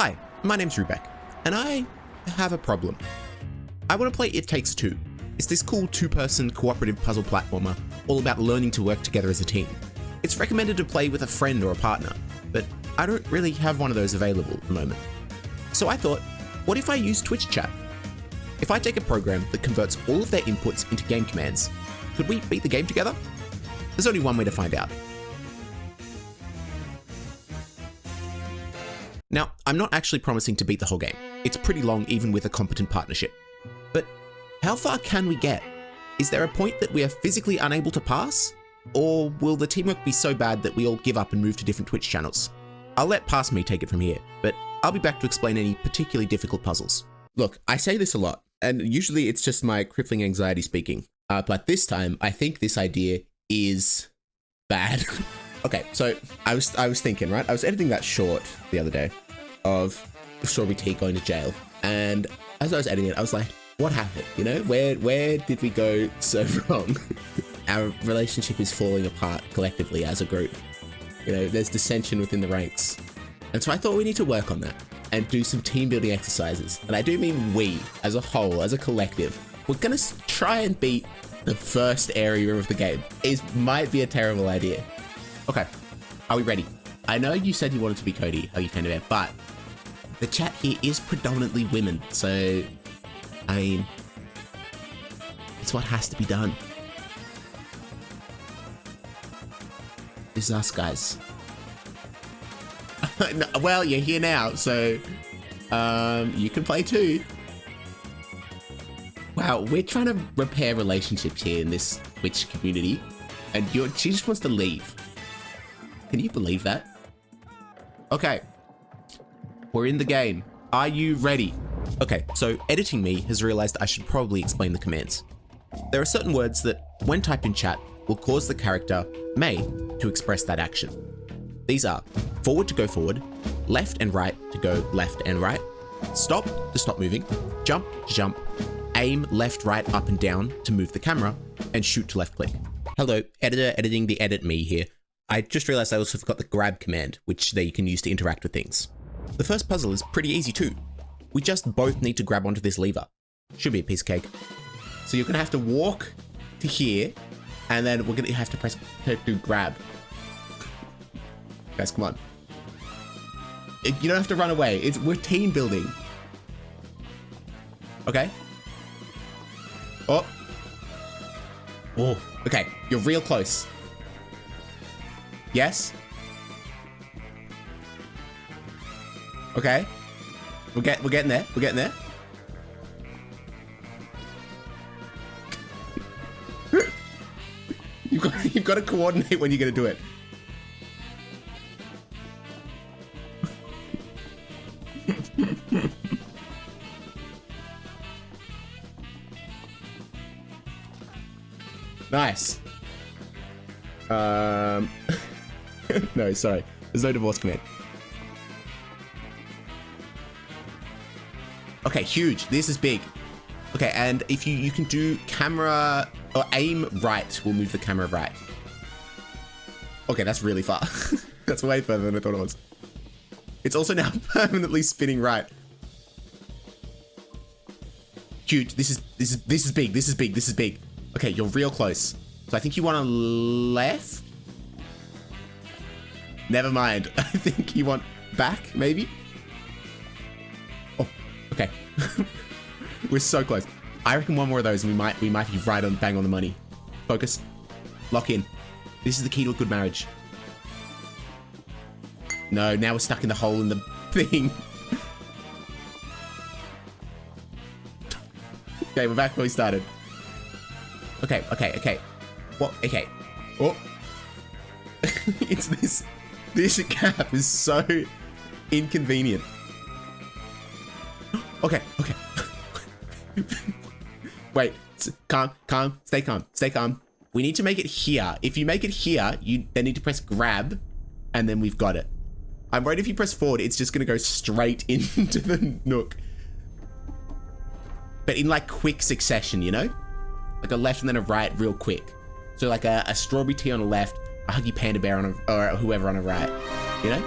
Hi, my name's Rubek, and I have a problem. I want to play It Takes Two. It's this cool two-person cooperative puzzle platformer all about learning to work together as a team. It's recommended to play with a friend or a partner, but I don't really have one of those available at the moment. So I thought, what if I use Twitch chat? If I take a program that converts all of their inputs into game commands, could we beat the game together? There's only one way to find out. Now, I'm not actually promising to beat the whole game. It's pretty long even with a competent partnership. But how far can we get? Is there a point that we are physically unable to pass? Or will the teamwork be so bad that we all give up and move to different Twitch channels? I'll let Past Me take it from here, but I'll be back to explain any particularly difficult puzzles. Look, I say this a lot, and usually it's just my crippling anxiety speaking. But this time, I think this idea is bad. Okay, so I was thinking, right? I was editing that short the other day of Strawberry Tea going to jail, and as I was editing it, I was like, what happened? You know, where did we go so wrong? Our relationship is falling apart collectively as a group. You know, there's dissension within the ranks. And so I thought we need to work on that and do some team building exercises. And I do mean we, as a whole, as a collective. We're gonna try and beat the first area of the game. It might be a terrible idea. Okay, are we ready? I know you said you wanted to be Cody, Huggy Panda Bear, but the chat here is predominantly women, so I mean, it's what has to be done. This is us, guys. No, well, you're here now, so you can play too. Wow, we're trying to repair relationships here in this Twitch community, and she just wants to leave. Can you believe that? Okay, we're in the game. Are you ready? Okay, so editing me has realized I should probably explain the commands. There are certain words that, when typed in chat, will cause the character May to express that action. These are forward to go forward, left and right to go left and right, stop to stop moving, jump to jump, aim left, right, up and down to move the camera, and shoot to left click. Hello, editor editing the edit me here. I just realized I also forgot the grab command, which you can use to interact with things. The first puzzle is pretty easy too. We just both need to grab onto this lever. Should be a piece of cake. So you're gonna have to walk to here, and then we're gonna have to press to grab. Guys, come on. You don't have to run away. We're team building. Okay. Oh. Oh. Okay, you're real close. Yes. Okay. We're getting there. We're getting there. You've got to coordinate when you're gonna do it. Nice. No, sorry. There's no divorce command. Okay, huge. This is big. Okay, and if you can do camera or aim right, will move the camera right. Okay, that's really far. That's way further than I thought it was. It's also now permanently spinning right. Huge. This is big. This is big. This is big. Okay, you're real close. So I think you want a left. Never mind. I think you want back, maybe. Oh, okay. We're so close. I reckon one more of those and we might be right on bang on the money. Focus. Lock in. This is the key to a good marriage. No, now we're stuck in the hole in the thing. Okay, we're back where we started. Okay. What? Okay. Oh. It's this gap is so inconvenient. Okay. Wait, calm, stay calm. We need to make it here. If you make it here, you then need to press grab, and then we've got it. I'm worried if you press forward, it's just gonna go straight into the nook. But in like quick succession, you know? Like a left and then a right real quick. So like a strawberry tea on a left, a Huggy Panda Bear on a, or whoever on a right, you know?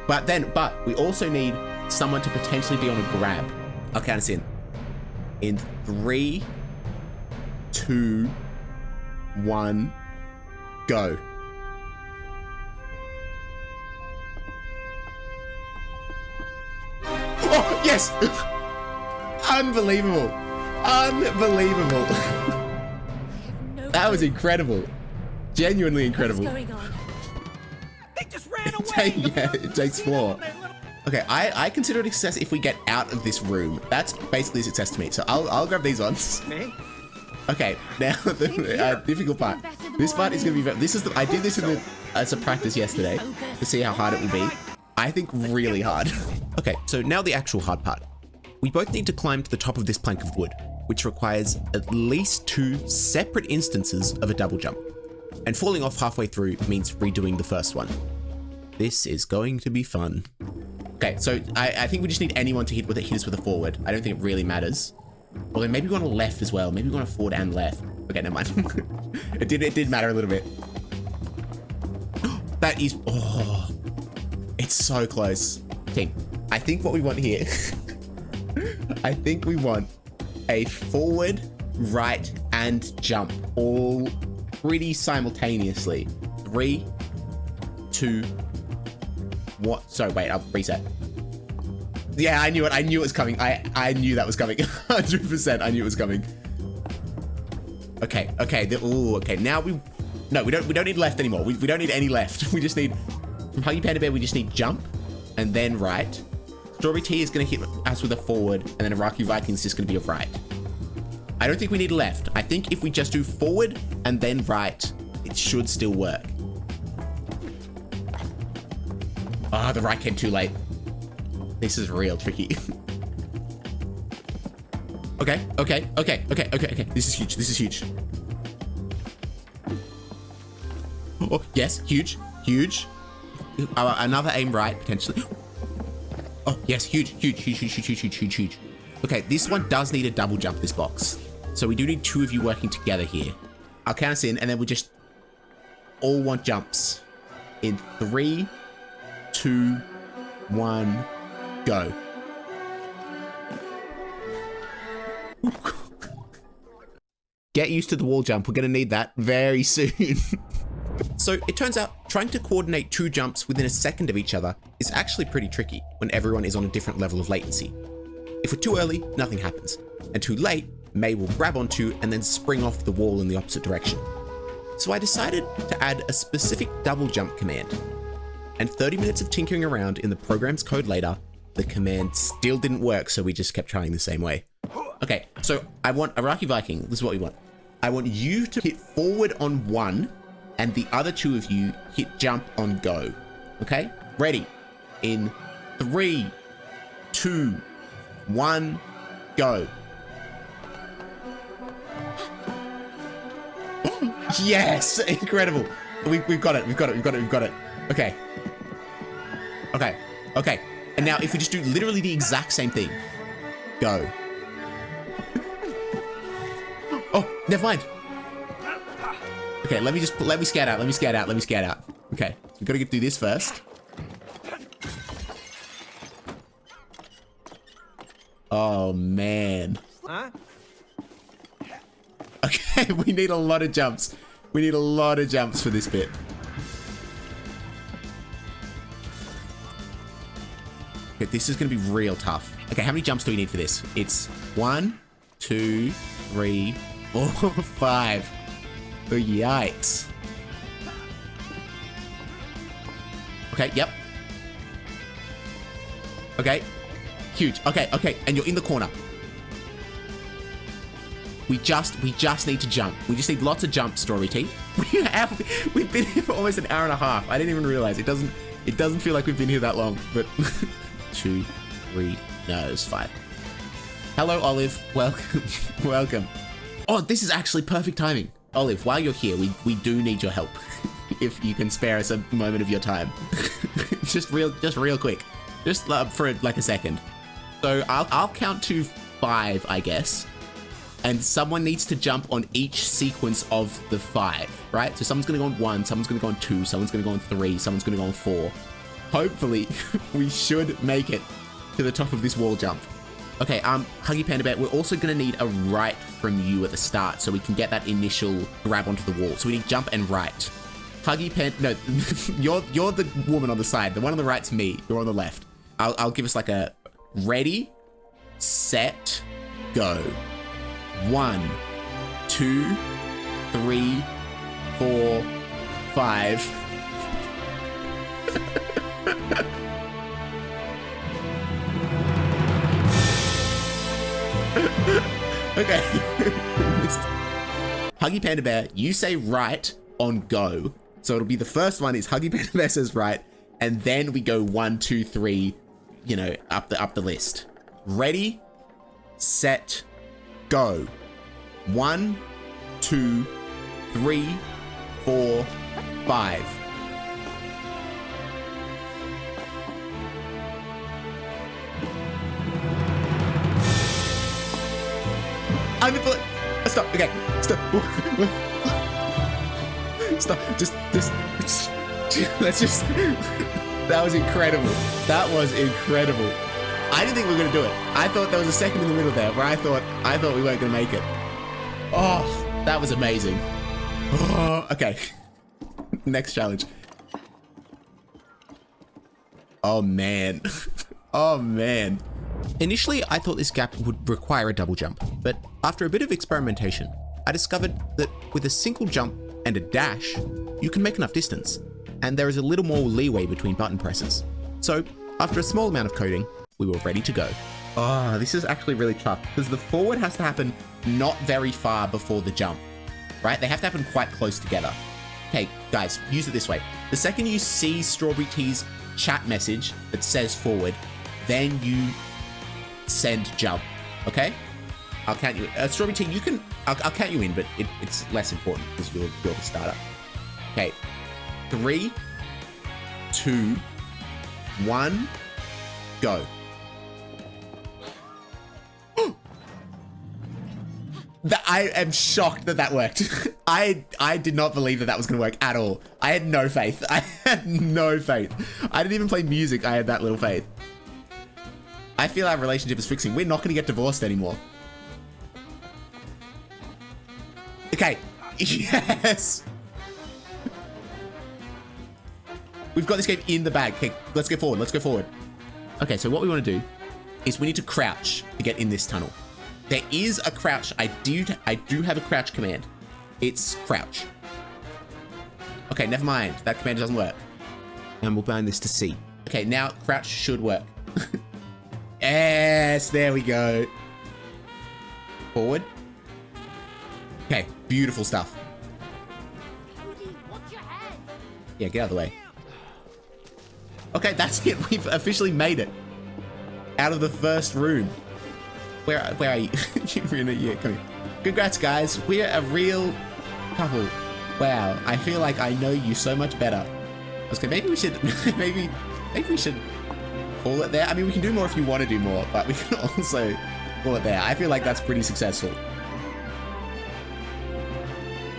But we also need someone to potentially be on a grab. I'll count us in. In 3, 2, 1, go. Oh, yes! Unbelievable. Unbelievable. That was incredible. Genuinely incredible. What's going on? They just ran away. Yeah, it takes 4. Okay, I consider it a success if we get out of this room. That's basically a success to me. So I'll grab these ones. Me? Okay, now the difficult part. This part is gonna be. I did this as a practice yesterday to see how hard it will be. I think really hard. Okay, so now the actual hard part. We both need to climb to the top of this plank of wood, which requires at least 2 separate instances of a double jump. And falling off halfway through means redoing the first one. This is going to be fun. Okay, so I think we just need anyone to hit us with a forward. I don't think it really matters. Well, then maybe we want a left as well. Maybe we want a forward and left. Okay, never mind. It did matter a little bit. That is, oh, it's so close. Team, I think what we want here, I think we want a forward, right, and jump all pretty simultaneously. 3, 2, what? Sorry, wait, I'll reset. Yeah, I knew it. I knew it was coming. I knew that was coming. 100%. I knew it was coming. Okay. Okay. Ooh. Okay. Now we don't need left anymore. We don't need any left. We just need from Huggy Panda Bear. We just need jump, and then right. Strawberry Tea is going to hit us with a forward, and then Iraqi Viking is just going to be a right. I don't think we need left. I think if we just do forward and then right, it should still work. Ah, the right came too late. This is real tricky. Okay. This is huge. This is huge. Oh, yes, huge. Another aim right, potentially. Oh, yes, huge. Okay, this one does need a double jump, this box. So we do need 2 of you working together here. I'll count us in, and then we just all want jumps. In 3, 2, 1, go. Get used to the wall jump. We're going to need that very soon. So it turns out trying to coordinate 2 jumps within a second of each other is actually pretty tricky when everyone is on a different level of latency. If we're too early, nothing happens. And too late, May will grab onto and then spring off the wall in the opposite direction. So I decided to add a specific double jump command. And 30 minutes of tinkering around in the program's code later, the command still didn't work, so we just kept trying the same way. Okay, so I want Iraqi Viking. This is what we want. I want you to hit forward on 1, and the other 2 of you hit jump on go. Okay? Ready? In 3, 2, 1, go. Yes! Incredible. We've got it. We've got it. Okay. And now if we just do literally the exact same thing. Go. Oh, never mind. Okay, let me scout out. Okay, so we've got to get through this first. Oh, man. Huh? Okay, we need a lot of jumps. We need a lot of jumps for this bit. Okay, this is going to be real tough. Okay, how many jumps do we need for this? It's 1, 2, 3, 4, 5. Oh, yikes. Okay, yep. Okay. Huge. Okay. And you're in the corner. We just need to jump. We just need lots of jumps, Strawberry Tea. We've been here for almost an hour and a half. I didn't even realize. It doesn't feel like we've been here that long, but 2, 3, no, it's 5. Hello, Olive. Welcome. Oh, this is actually perfect timing. Olive, while you're here, we do need your help. If you can spare us a moment of your time. just real quick. Just for like a second. So I'll count to 5, I guess. And someone needs to jump on each sequence of the 5, right? So someone's going to go on 1, someone's going to go on 2, someone's going to go on 3, someone's going to go on 4. Hopefully, we should make it to the top of this wall jump. Okay, Huggy Panda Bear, we're also gonna need a right from you at the start so we can get that initial grab onto the wall. So we need jump and right. Huggy Panda, no, you're the woman on the side. The one on the right's me. You're on the left. I'll give us like a ready, set, go. 1, 2, 3, 4, 5. Okay. Huggy Panda Bear, you say right on go. So it'll be the first one is Huggy Panda Bear says right, and then we go 1, 2, 3, you know, up the list. Ready, set, go. 1, 2, 3, 4, 5. Stop. Okay. Stop. Stop. Just. Let's just. That was incredible. That was incredible. I didn't think we were gonna do it. I thought there was a second in the middle there where I thought we weren't gonna make it. Oh, that was amazing. Oh, okay. Next challenge. Oh man. Oh man. Initially, I thought this gap would require a double jump, but after a bit of experimentation, I discovered that with a single jump and a dash, you can make enough distance, and there is a little more leeway between button presses. So, after a small amount of coding, we were ready to go. Oh, this is actually really tough, because the forward has to happen not very far before the jump, right? They have to happen quite close together. Okay, guys, use it this way. The second you see Strawberry Tea's chat message that says forward, then you send jump, okay? I'll count you. Strawberry Tea, you can. I'll count you in, but it's less important because you're the starter. Okay, 3, 2, 1, go. I am shocked that worked. I did not believe that was going to work at all. I had no faith. I had no faith. I didn't even play music. I had that little faith. I feel our relationship is fixing. We're not going to get divorced anymore. Okay. Yes. We've got this game in the bag. Okay, let's go forward. Let's go forward. Okay, so what we want to do is we need to crouch to get in this tunnel. There is a crouch. I do have a crouch command. It's crouch. Okay, never mind. That command doesn't work. And we'll bind this to C. Okay, now crouch should work. Yes, there we go. Forward. Okay, beautiful stuff. Yeah, get out of the way. Okay, that's it. We've officially made it. Out of the first room. Where are you? Yeah, come here. Congrats, guys. We're a real couple. Wow, I feel like I know you so much better. Okay, maybe we should, maybe we should call it there. I mean, we can do more if you want to do more, but we can also call it there. I feel like that's pretty successful.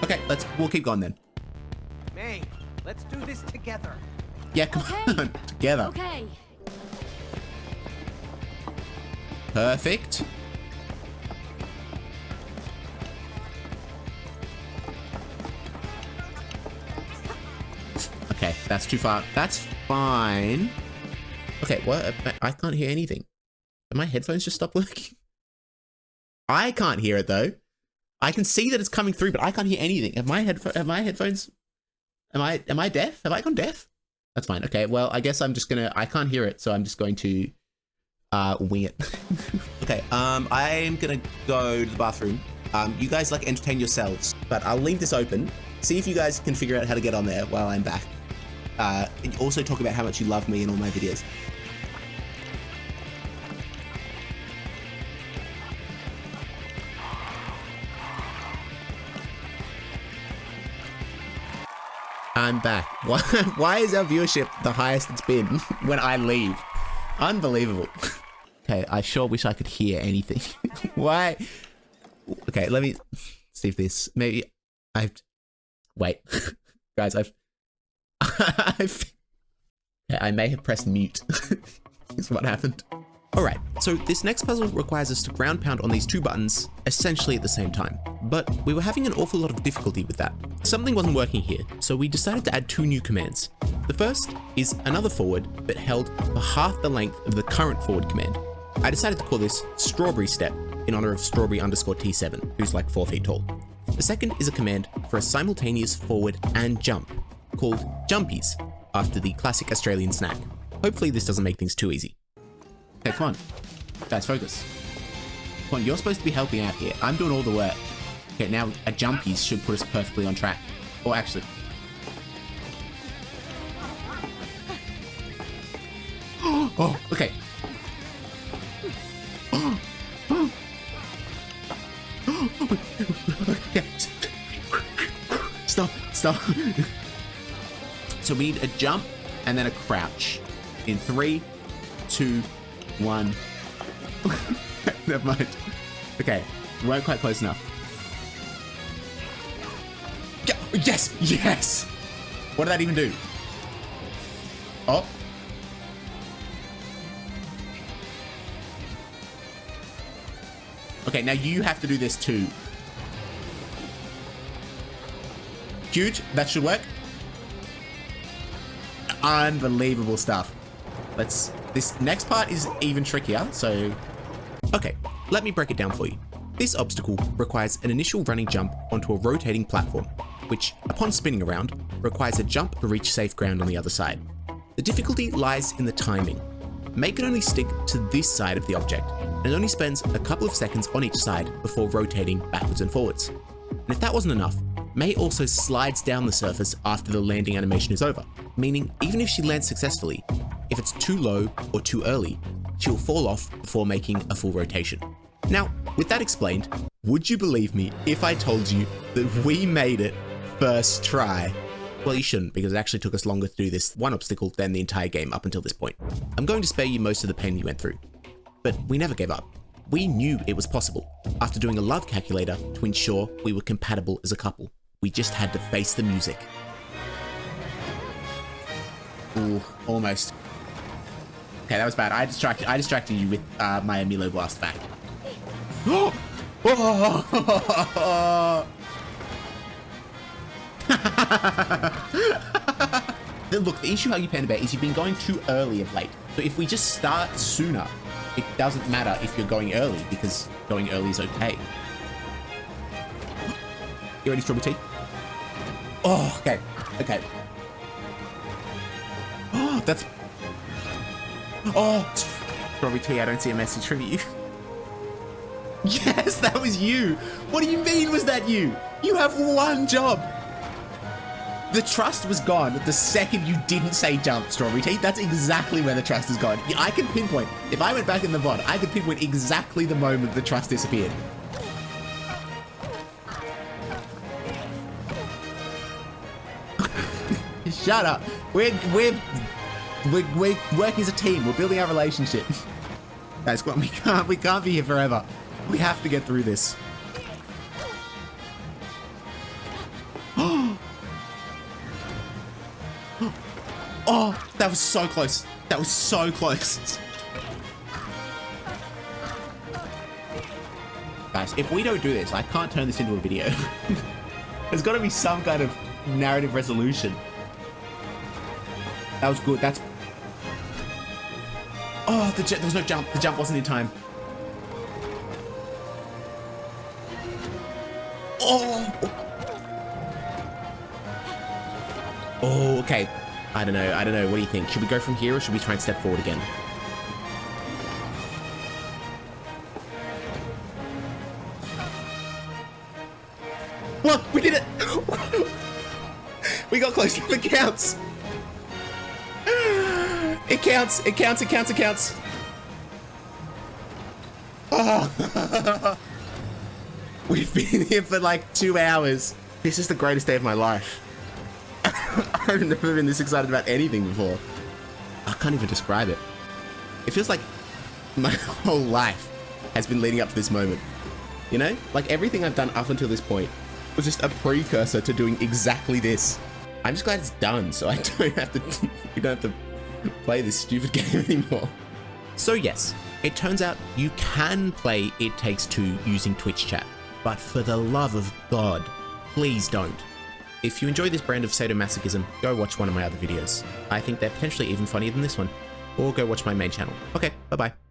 Okay, we'll keep going then. May, let's do this together. Yeah, come on, together. Okay. Perfect. Okay, that's too far. That's fine. Okay, what? I can't hear anything. Have my headphones just stopped working? I can't hear it though. I can see that it's coming through, but I can't hear anything. Have my headphones? Am I deaf? Have I gone deaf? That's fine. Okay, well, I guess I'm just gonna. I can't hear it, so I'm just going to wing it. Okay, I'm gonna go to the bathroom. You guys like entertain yourselves, but I'll leave this open. See if you guys can figure out how to get on there while I'm back. And also talk about how much you love me in all my videos. I'm back. Why is our viewership the highest it's been when I leave? Unbelievable. Okay, I sure wish I could hear anything. Why? Okay, let me see if this... Maybe... Wait. Guys, okay, I may have pressed mute. Is what happened. Alright, so this next puzzle requires us to ground pound on these two buttons essentially at the same time, but we were having an awful lot of difficulty with that. Something wasn't working here, so we decided to add two new commands. The first is another forward, but held for half the length of the current forward command. I decided to call this Strawberry Step in honor of Strawberry_T7, who's like 4 feet tall. The second is a command for a simultaneous forward and jump, called Jumpies, after the classic Australian snack. Hopefully this doesn't make things too easy. Okay, come on. Guys, focus. Come on, you're supposed to be helping out here. I'm doing all the work. Okay, now a Jumpies should put us perfectly on track. Or actually... Oh, okay. Stop. So we need a jump and then a crouch. In 3, 2, 1. Never mind. Okay, we weren't quite close enough. Yes! What did that even do? Oh. Okay, now you have to do this too. Huge, that should work. Unbelievable stuff. This next part is even trickier, so... Okay, let me break it down for you. This obstacle requires an initial running jump onto a rotating platform, which, upon spinning around, requires a jump to reach safe ground on the other side. The difficulty lies in the timing. May can only stick to this side of the object, and only spends a couple of seconds on each side before rotating backwards and forwards. And if that wasn't enough, May also slides down the surface after the landing animation is over, meaning even if she lands successfully, if it's too low or too early, she will fall off before making a full rotation. Now, with that explained, would you believe me if I told you that we made it first try? Well, you shouldn't, because it actually took us longer to do this one obstacle than the entire game up until this point. I'm going to spare you most of the pain you went through. But we never gave up. We knew it was possible, after doing a love calculator to ensure we were compatible as a couple. We just had to face the music. Ooh, almost. Okay, that was bad. I distracted you with my Milo Blast fact. Look, the issue how you Panda Bear is you've been going too early of late. So if we just start sooner, it doesn't matter if you're going early, because going early is okay. You ready, Strawberry Tea? Oh, okay. Okay. Oh, that's... Oh, Strawberry Tea, I don't see a message from you. Yes, that was you. What do you mean was that you? You have one job. The trust was gone the second you didn't say jump, Strawberry Tea. That's exactly where the trust is gone. I can pinpoint. If I went back in the VOD, I could pinpoint exactly the moment the trust disappeared. Shut up. We're working as a team. We're building our relationship. Guys, we can't be here forever. We have to get through this. Oh, that was so close. That was so close. Guys, if we don't do this, I can't turn this into a video. There's got to be some kind of narrative resolution. That was good. That's... Oh, there was no jump. The jump wasn't in time. Oh! Oh, okay. I don't know. What do you think? Should we go from here or should we try and step forward again? Look, we did it! We got close. It counts. It counts. It counts. It counts. It counts. Oh. We've been here for like 2 hours. This is the greatest day of my life. I've never been this excited about anything before. I can't even describe it. It feels like my whole life has been leading up to this moment. You know? Like everything I've done up until this point was just a precursor to doing exactly this. I'm just glad it's done, so I don't have to, we don't have to play this stupid game anymore. So yes, It turns out you can play It Takes Two using Twitch chat, but for the love of God, please don't. If you enjoy this brand of sadomasochism, go watch one of my other videos. I think they're potentially even funnier than this one. Or go watch my main channel. Okay, bye-bye.